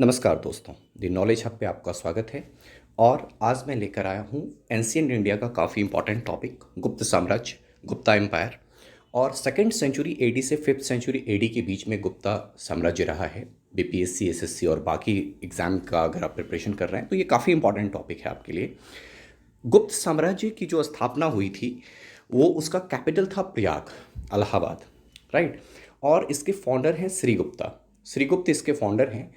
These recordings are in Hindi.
नमस्कार दोस्तों, द नॉलेज हब पे आपका स्वागत है। और आज मैं लेकर आया हूँ एंशियंट इंडिया का काफ़ी इंपॉर्टेंट टॉपिक, गुप्त साम्राज्य, गुप्ता एम्पायर। और सेकेंड सेंचुरी एडी से फिफ्थ सेंचुरी एडी के बीच में गुप्ता साम्राज्य रहा है। बीपीएससी, एसएससी और बाकी एग्ज़ाम का अगर आप प्रिपरेशन कर रहे हैं तो ये काफ़ी इंपॉर्टेंट टॉपिक है आपके लिए। गुप्त साम्राज्य की जो स्थापना हुई थी वो उसका कैपिटल था प्रयाग, इलाहाबाद, राइट। और इसके फाउंडर हैं श्रीगुप्ता। श्रीगुप्त इसके फाउंडर हैं।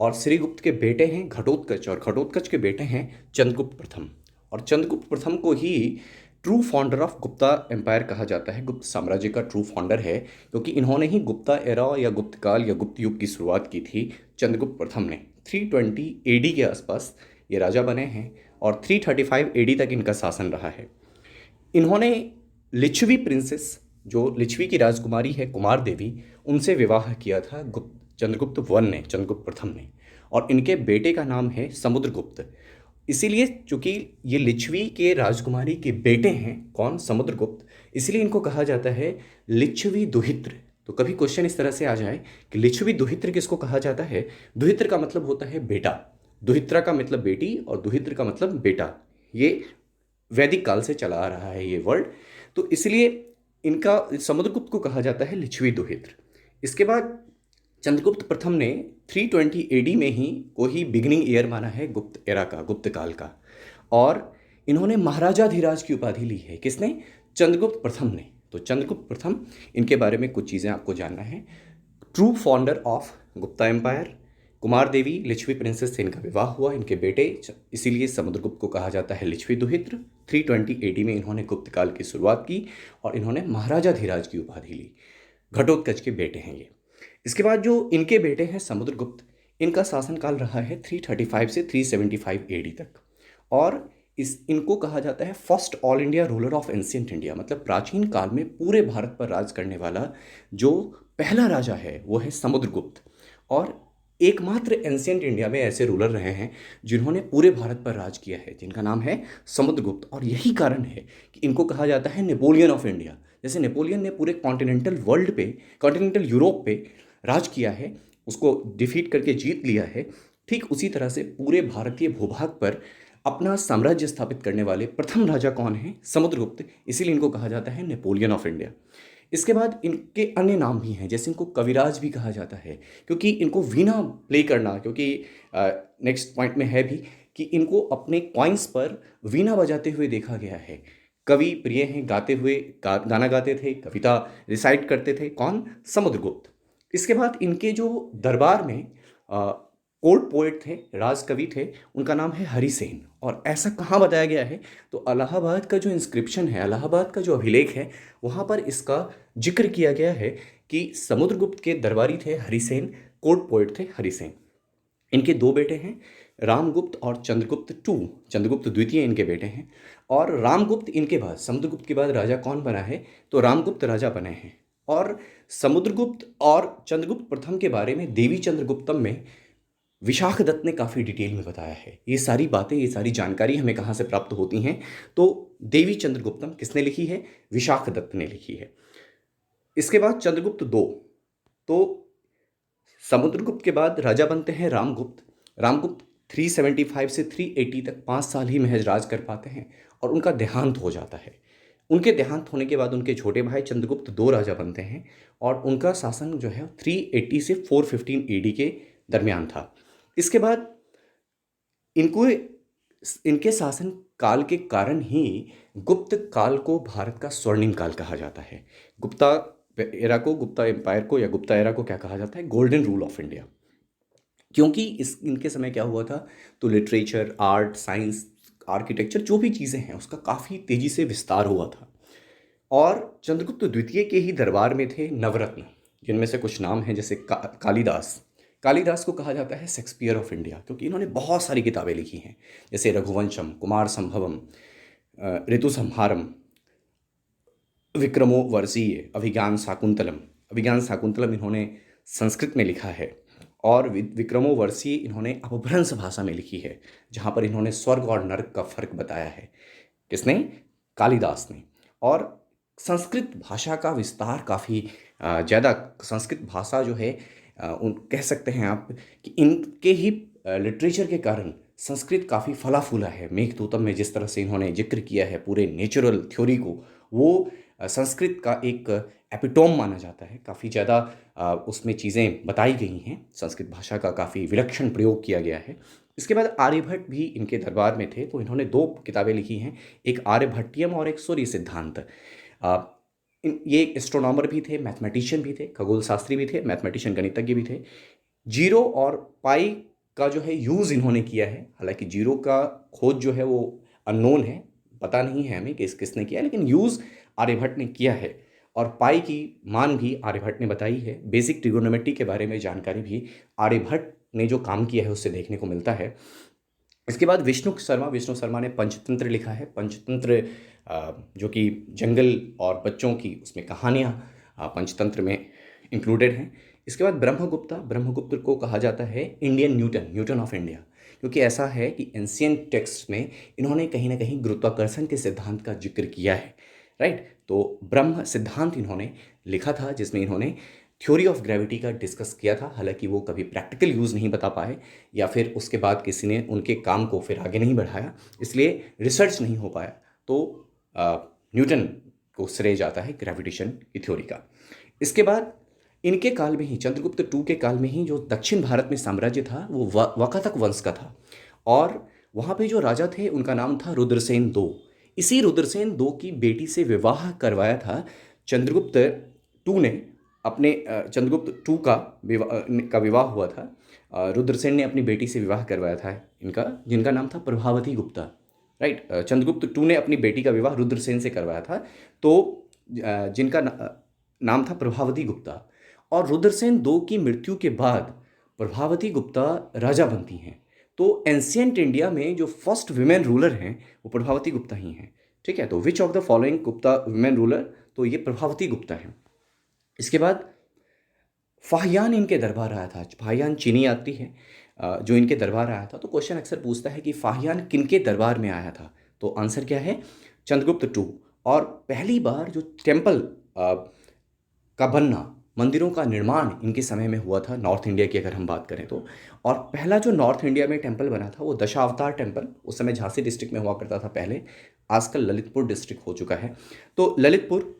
और श्रीगुप्त के बेटे हैं घटोत्कच, और घटोत्कच के बेटे हैं चंद्रगुप्त प्रथम। और चंद्रगुप्त प्रथम को ही true founder of Gupta empire कहा जाता है, गुप्त साम्राज्य का ट्रू फाउंडर है, क्योंकि इन्होंने ही गुप्ता एरा या गुप्त काल या गुप्त युग की शुरुआत की थी। चंद्रगुप्त प्रथम ने 320 एडी के आसपास ये राजा बने हैं और 335 एडी तक इनका शासन रहा है। इन्होंने लिच्छवी प्रिंसेस, जो लिच्छवी की राजकुमारी है कुमार देवी, उनसे विवाह किया था चंद्रगुप्त वन ने, चंद्रगुप्त प्रथम ने। और इनके बेटे का नाम है समुद्रगुप्त। इसीलिए चूंकि ये लिच्छवी के राजकुमारी के बेटे हैं, कौन, समुद्रगुप्त, इसलिए इनको कहा जाता है लिच्छवी दुहित्र। तो कभी क्वेश्चन इस तरह से आ जाए कि लिच्छवी दुहित्र किसको कहा जाता है? दुहित्र का मतलब होता है बेटा, दुहित्रा का मतलब बेटी और दुहित्र का मतलब बेटा। ये वैदिक काल से चला आ रहा है ये वर्ड। तो इसलिए इनका, समुद्रगुप्त को कहा जाता है लिच्छवी दुहित्र। इसके बाद चंद्रगुप्त प्रथम ने 320 एडी में ही को ही बिगिनिंग ईयर माना है गुप्त एरा का, गुप्त काल का। और इन्होंने महाराजाधिराज की उपाधि ली है। किसने? चंद्रगुप्त प्रथम ने। तो चंद्रगुप्त प्रथम, इनके बारे में कुछ चीज़ें आपको जानना है। True founder of Gupta empire. Kumara Devi Licchavi princess से इनका विवाह हुआ, इनके बेटे, इसीलिए समुद्रगुप्त को कहा जाता है लिच्छवी दुहित्र। 320 एडी में इन्होंने गुप्त काल की शुरुआत की और इन्होंने महाराजाधिराज की उपाधि ली। घटोत्कच के बेटे हैं ये। इसके बाद जो इनके बेटे हैं समुद्रगुप्त, इनका शासनकाल रहा है 335 से 375 एडी तक। और इनको कहा जाता है first all India ruler of ancient India, मतलब प्राचीन काल में पूरे भारत पर राज करने वाला जो पहला राजा है वो है समुद्रगुप्त। और एकमात्र एंशियंट इंडिया में ऐसे रूलर रहे हैं जिन्होंने पूरे भारत पर राज किया है, जिनका नाम है समुद्रगुप्त। और यही कारण है कि इनको कहा जाता है नेपोलियन ऑफ इंडिया। जैसे नेपोलियन ने पूरे कॉन्टिनेंटल वर्ल्ड पे, कॉन्टिनेंटल यूरोप पे राज किया है, उसको डिफीट करके जीत लिया है, ठीक उसी तरह से पूरे भारतीय भूभाग पर अपना साम्राज्य स्थापित करने वाले प्रथम राजा कौन है? समुद्रगुप्त। इसीलिए इनको कहा जाता है नेपोलियन ऑफ इंडिया। इसके बाद इनके अन्य नाम भी हैं, जैसे इनको कविराज भी कहा जाता है, क्योंकि इनको वीणा प्ले करना, क्योंकि नेक्स्ट पॉइंट में है भी कि इनको अपने कॉइन्स पर वीणा बजाते हुए देखा गया है। कवि प्रिय हैं, गाते हुए गाना गाते थे, कविता रिसाइट करते थे। कौन? समुद्रगुप्त। इसके बाद इनके जो दरबार में कोर्ट पोएट थे, राज कवि थे, उनका नाम है हरिसेन। और ऐसा कहाँ बताया गया है? तो इलाहाबाद का जो इंस्क्रिप्शन है, इलाहाबाद का जो अभिलेख है, वहाँ पर इसका जिक्र किया गया है कि समुद्रगुप्त के दरबारी थे हरिसेन, कोर्ट पोएट थे हरिसेन। इनके दो बेटे हैं, रामगुप्त और चंद्रगुप्त टू, चंद्रगुप्त द्वितीय इनके बेटे हैं। और रामगुप्त इनके बाद, समुद्रगुप्त के बाद राजा कौन बना है? तो रामगुप्त राजा बने हैं। और समुद्रगुप्त और चंद्रगुप्त प्रथम के बारे में देवी चंद्रगुप्तम में विशाख दत्त ने काफ़ी डिटेल में बताया है। ये सारी बातें, ये सारी जानकारी हमें कहाँ से प्राप्त होती हैं? तो देवी चंद्रगुप्तम किसने लिखी है? विशाख दत्त ने लिखी है। इसके बाद चंद्रगुप्त दो। तो समुद्रगुप्त के बाद राजा बनते हैं रामगुप्त। रामगुप्त 375 से 380 तक 5 साल ही महज राज कर पाते हैं और उनका देहांत हो जाता है। उनके देहांत होने के बाद उनके छोटे भाई चंद्रगुप्त दो राजा बनते हैं और उनका शासन जो है 380 से 415 एडी के दरमियान था। इसके बाद इनको, इनके शासन काल के कारण ही गुप्त काल को भारत का स्वर्णिम काल कहा जाता है। गुप्ता एरा को, गुप्ता एम्पायर को या गुप्ता एरा को क्या कहा जाता है? Golden rule of India. क्योंकि इनके समय क्या हुआ था? तो लिटरेचर, आर्ट, साइंस, आर्किटेक्चर, जो भी चीज़ें हैं उसका काफ़ी तेज़ी से विस्तार हुआ था। और चंद्रगुप्त द्वितीय के ही दरबार में थे नवरत्न, जिनमें से कुछ नाम हैं, जैसे कालिदास। कालिदास को कहा जाता है शेक्सपियर ऑफ इंडिया, क्योंकि इन्होंने बहुत सारी किताबें लिखी हैं, जैसे रघुवंशम, कुमार संभवम, ऋतु संहारम, विक्रमो वर्षीय, अभिज्ञान शाकुंतलम। अभिज्ञान शाकुंतलम इन्होंने संस्कृत में लिखा है। और विक्रमो वर्षीय इन्होंने अपभ्रंश भाषा में लिखी है, जहाँ पर इन्होंने स्वर्ग और नरक का फर्क बताया है। किसने? कालिदास ने। और संस्कृत भाषा का विस्तार काफ़ी ज़्यादा, संस्कृत भाषा जो है कह सकते हैं आप कि इनके ही लिटरेचर के कारण संस्कृत काफ़ी फला फूला है। मेघदूतम में जिस तरह से इन्होंने जिक्र किया है पूरे नेचुरल थ्योरी को, वो संस्कृत का एक एपिटोम माना जाता है। काफ़ी ज़्यादा उसमें चीज़ें बताई गई हैं, संस्कृत भाषा का काफ़ी विलक्षण प्रयोग किया गया है। इसके बाद आर्यभट्ट भी इनके दरबार में थे, तो इन्होंने दो किताबें लिखी हैं, एक आर्यभट्टियम और एक सूर्य सिद्धांत। ये एस्ट्रोनॉमर भी थे, मैथमेटिशियन भी थे, खगोल शास्त्री भी थे, मैथमेटिशियन गणितज्ञ भी थे। जीरो और पाई का जो है यूज़ इन्होंने किया है। हालांकि जीरो का खोज जो है वो अननोन है, पता नहीं है हमें कि किसने किया, लेकिन यूज़ आर्यभट्ट ने किया है। और पाई की मान भी आर्यभट्ट ने बताई है। बेसिक ट्रिगोनोमेट्री के बारे में जानकारी भी आर्यभट्ट ने जो काम किया है उससे देखने को मिलता है। इसके बाद विष्णु शर्मा ने पंचतंत्र लिखा है। पंचतंत्र जो कि जंगल और बच्चों की उसमें कहानियाँ पंचतंत्र में इंक्लूडेड हैं। इसके बाद ब्रह्मगुप्त को कहा जाता है इंडियन न्यूटन ऑफ इंडिया, क्योंकि ऐसा है कि एंशियंट टेक्स्ट में इन्होंने कहीं ना कहीं गुरुत्वाकर्षण के सिद्धांत का जिक्र किया है, राइट। तो ब्रह्म सिद्धांत इन्होंने लिखा था, जिसमें इन्होंने थ्योरी ऑफ ग्रेविटी का डिस्कस किया था। हालांकि वो कभी प्रैक्टिकल यूज़ नहीं बता पाए, या फिर उसके बाद किसी ने उनके काम को फिर आगे नहीं बढ़ाया, इसलिए रिसर्च नहीं हो पाया। तो न्यूटन को श्रेय जाता है ग्रेविटेशन की थ्योरी का। इसके बाद इनके काल में ही, चंद्रगुप्त टू के काल में ही, जो दक्षिण भारत में साम्राज्य था वो वकातक वंश का था, और वहाँ पे जो राजा थे उनका नाम था रुद्रसेन दो। इसी रुद्रसेन दो की बेटी से विवाह करवाया था चंद्रगुप्त टू ने। अपने चंद्रगुप्त टू का विवाह हुआ था, रुद्रसेन ने अपनी बेटी से विवाह करवाया था इनका, जिनका नाम था प्रभावती गुप्ता, राइट। चंद्रगुप्त टू ने अपनी बेटी का विवाह रुद्रसेन से करवाया था, तो जिनका नाम था प्रभावती गुप्ता। और रुद्रसेन दो की मृत्यु के बाद प्रभावती गुप्ता राजा बनती हैं। तो एंशियंट इंडिया में जो फर्स्ट विमेन रूलर हैं वो प्रभावती गुप्ता ही हैं, ठीक है। तो which of the following Gupta women ruler, तो ये प्रभावती गुप्ता हैं। इसके बाद फाहियान इनके दरबार आया था। फाहियान चीनी यात्री है जो इनके दरबार आया था। तो क्वेश्चन अक्सर पूछता है कि फाहियान किनके दरबार में आया था, तो आंसर क्या है, चंद्रगुप्त टू। और पहली बार जो टेम्पल का बनना, मंदिरों का निर्माण इनके समय में हुआ था, नॉर्थ इंडिया की अगर हम बात करें तो। और पहला जो नॉर्थ इंडिया में टेम्पल बना था वो दशावतार टेम्पल, उस समय झांसी डिस्ट्रिक्ट में हुआ करता था पहले, आजकल ललितपुर डिस्ट्रिक्ट हो चुका है। तो ललितपुर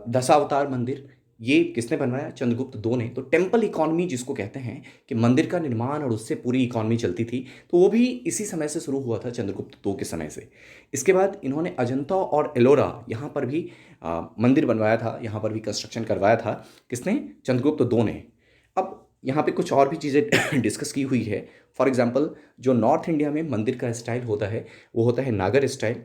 दशावतार मंदिर ये किसने बनवाया, चंद्रगुप्त दो ने। तो टेम्पल इकॉनमी जिसको कहते हैं कि मंदिर का निर्माण और उससे पूरी इकॉनमी चलती थी, तो वो भी इसी समय से शुरू हुआ था, चंद्रगुप्त दो के समय से। इसके बाद इन्होंने अजंता और एलोरा यहाँ पर भी मंदिर बनवाया था, यहाँ पर भी कंस्ट्रक्शन करवाया था, किसने, चंद्रगुप्त दो ने। अब यहाँ पे कुछ और भी चीज़ें डिस्कस की हुई है। फॉर एग्जाम्पल, जो नॉर्थ इंडिया में मंदिर का स्टाइल होता है वो होता है नागर स्टाइल,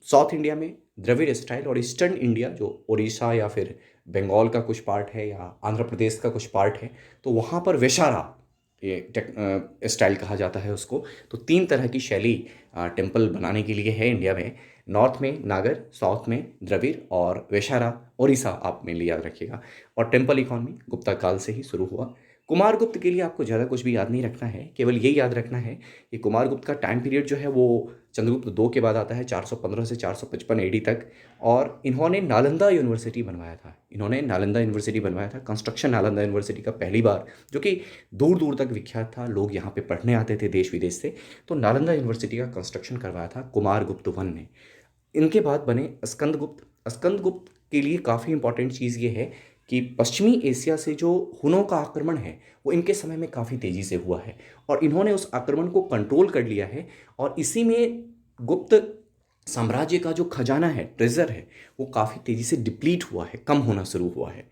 साउथ इंडिया में द्रविड़ स्टाइल, और ईस्टर्न इंडिया जो उड़ीसा या फिर बंगाल का कुछ पार्ट है या आंध्र प्रदेश का कुछ पार्ट है, तो वहाँ पर वेशारा ये स्टाइल कहा जाता है उसको। तो तीन तरह की शैली टेम्पल बनाने के लिए है इंडिया में। नॉर्थ में नागर, साउथ में द्रविड़, और वेशारा उड़ीसा आप मेनली याद रखिएगा। और टेम्पल इकॉनमी गुप्ता काल से ही शुरू हुआ। कुमारगुप्त के लिए आपको ज़्यादा कुछ भी याद नहीं रखना है, केवल ये याद रखना है कि कुमारगुप्त का टाइम पीरियड जो है वो चंद्रगुप्त दो के बाद आता है, 415 से 455 एडी तक। और इन्होंने नालंदा यूनिवर्सिटी बनवाया था, कंस्ट्रक्शन नालंदा यूनिवर्सिटी का पहली बार, जो कि दूर दूर तक विख्यात था, लोग यहाँ पे पढ़ने आते थे देश विदेश से। तो नालंदा यूनिवर्सिटी का कंस्ट्रक्शन करवाया था कुमारगुप्त वन ने। इनके बाद बने स्कंदगुप्त के लिए काफ़ी इंपॉर्टेंट चीज़ ये है कि पश्चिमी एशिया से जो हुनों का आक्रमण है वो इनके समय में काफ़ी तेज़ी से हुआ है, और इन्होंने उस आक्रमण को कंट्रोल कर लिया है। और इसी में गुप्त साम्राज्य का जो खजाना है, ट्रेजर है, वो काफ़ी तेज़ी से डिप्लीट हुआ है, कम होना शुरू हुआ है।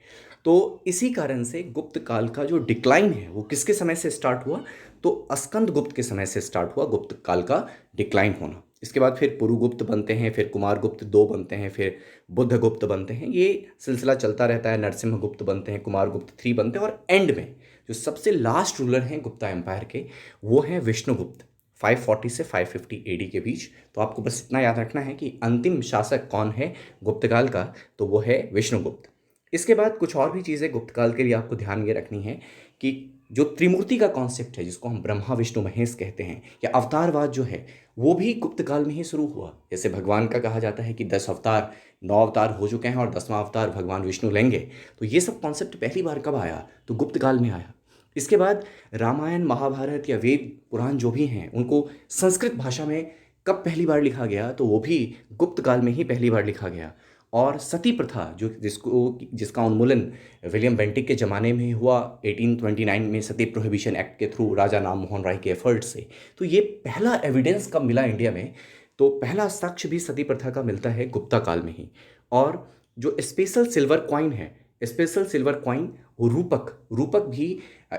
तो इसी कारण से गुप्त काल का जो डिक्लाइन है वो किसके समय से स्टार्ट हुआ, तो स्कंदगुप्त के समय से स्टार्ट हुआ गुप्त काल का डिक्लाइन होना। इसके बाद फिर पुरुगुप्त बनते हैं, फिर कुमारगुप्त दो बनते हैं, फिर बुद्धगुप्त बनते हैं, ये सिलसिला चलता रहता है। नरसिम्हगुप्त बनते हैं, कुमारगुप्त थ्री बनते हैं, और एंड में जो सबसे लास्ट रूलर हैं गुप्ता एम्पायर के वो हैं विष्णुगुप्त, 540 से 550 एडी के बीच। तो आपको बस इतना याद रखना है कि अंतिम शासक कौन है गुप्तकाल का, तो वो है विष्णुगुप्त। इसके बाद कुछ और भी चीज़ें गुप्तकाल के लिए आपको ध्यान ये रखनी है कि जो त्रिमूर्ति का कॉन्सेप्ट है, जिसको हम ब्रह्मा विष्णु महेश कहते हैं, या अवतारवाद जो है, वो भी गुप्तकाल में ही शुरू हुआ। जैसे भगवान का कहा जाता है कि 10 अवतार, 9 अवतार हो चुके हैं और 10वां अवतार भगवान विष्णु लेंगे। तो ये सब कॉन्सेप्ट पहली बार कब आया, तो गुप्तकाल में आया। इसके बाद रामायण महाभारत या वेद पुराण जो भी हैं उनको संस्कृत भाषा में कब पहली बार लिखा गया, तो वो भी गुप्त काल में ही पहली बार लिखा गया। और सती प्रथा जो जिसका उन्मूलन विलियम बेंटिक के ज़माने में हुआ 1829 में सती प्रोहिबिशन एक्ट के थ्रू राजा राम मोहन राय के एफर्ट से। तो ये पहला एविडेंस कब मिला इंडिया में, तो पहला साक्ष्य भी सती प्रथा का मिलता है गुप्ता काल में ही। और जो स्पेशल सिल्वर कॉइन है, स्पेशल सिल्वर कॉइन, रूपक रूपक भी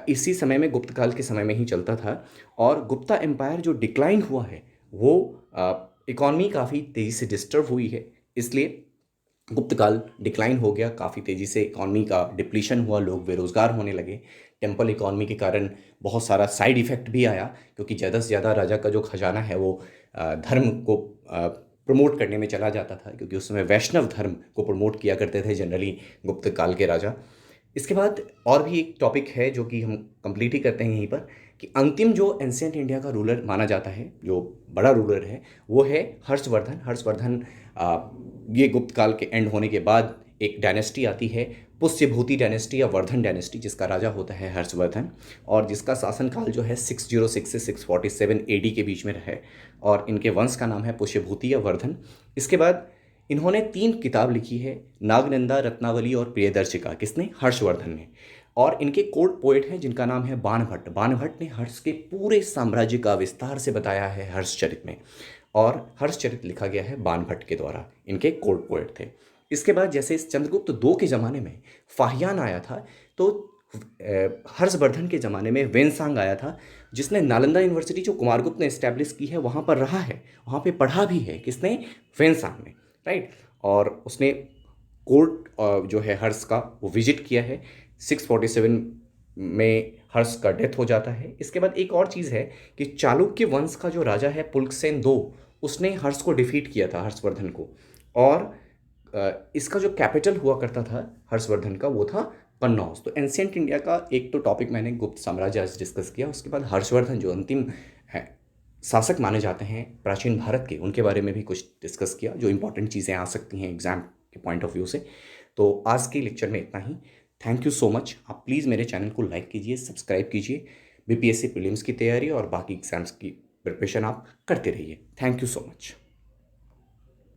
इसी समय में गुप्त काल के समय में ही चलता था। और गुप्ता एम्पायर जो डिक्लाइन हुआ है वो इकॉनमी काफ़ी तेज़ी से डिस्टर्ब हुई है, इसलिए गुप्त काल डिक्लाइन हो गया, काफ़ी तेज़ी से इकॉनमी का डिप्लीशन हुआ, लोग बेरोज़गार होने लगे। टेम्पल इकॉनमी के कारण बहुत सारा साइड इफ़ेक्ट भी आया, क्योंकि ज़्यादा से ज़्यादा राजा का जो खजाना है वो धर्म को प्रमोट करने में चला जाता था, क्योंकि उस समय वैष्णव धर्म को प्रमोट किया करते थे जनरली गुप्त काल के राजा। इसके बाद और भी एक टॉपिक है जो कि हम कंप्लीट ही करते हैं यहीं पर, कि अंतिम जो एंशिएंट इंडिया का रूलर माना जाता है, जो बड़ा रूलर है, वो है हर्षवर्धन। हर्षवर्धन ये गुप्त काल के एंड होने के बाद एक डायनेस्टी आती है, पुष्यभूति डायनेस्टी या वर्धन डायनेस्टी, जिसका राजा होता है हर्षवर्धन, और जिसका शासनकाल जो है 606 से 647 एडी के बीच में रहे, और इनके वंश का नाम है पुष्यभूति या वर्धन। इसके बाद इन्होंने 3 किताब लिखी है, नागनंदा, रत्नावली और प्रियदर्शिका। किसने? हर्षवर्धन ने। और इनके कोर्ट पोएट हैं जिनका नाम है बाणभट्ट। बाणभट्ट ने हर्ष के पूरे साम्राज्य का विस्तार से बताया है हर्षचरित में, और हर्षचरित लिखा गया है बाणभट्ट के द्वारा, इनके कोर्ट पोएट थे। इसके बाद जैसे चंद्रगुप्त II के ज़माने में फाहियान आया था, तो हर्षवर्धन के ज़माने में वेनसांग आया था, जिसने नालंदा यूनिवर्सिटी जो कुमारगुप्त ने इस्टेब्लिश की है वहाँ पर रहा है, वहाँ पे पढ़ा भी है। किसने? वेनसांग ने, राइट। और उसने कोर्ट जो है हर्ष का वो विजिट किया है। 647 में हर्ष का डेथ हो जाता है। इसके बाद एक और चीज़ है कि चालुक्य वंश का जो राजा है पुलकेशिन II, उसने हर्ष को डिफीट किया था, हर्षवर्धन को। और इसका जो कैपिटल हुआ करता था हर्षवर्धन का, वो था कन्नौज। तो एंशिएंट इंडिया का एक तो टॉपिक मैंने गुप्त साम्राज्य आज डिस्कस किया। उसके बाद हर्षवर्धन जो अंतिम है शासक माने जाते हैं प्राचीन भारत के, उनके बारे में भी कुछ डिस्कस किया, जो इंपॉर्टेंट चीज़ें आ सकती हैं एग्जाम के पॉइंट ऑफ व्यू से। तो आज के लेक्चर में इतना ही। Thank you so much. आप प्लीज़ मेरे चैनल को लाइक कीजिए, सब्सक्राइब कीजिए। बीपीएससी प्रीलिम्स की तैयारी और बाकी एग्जाम्स की प्रिपरेशन आप करते रहिए। Thank you so much.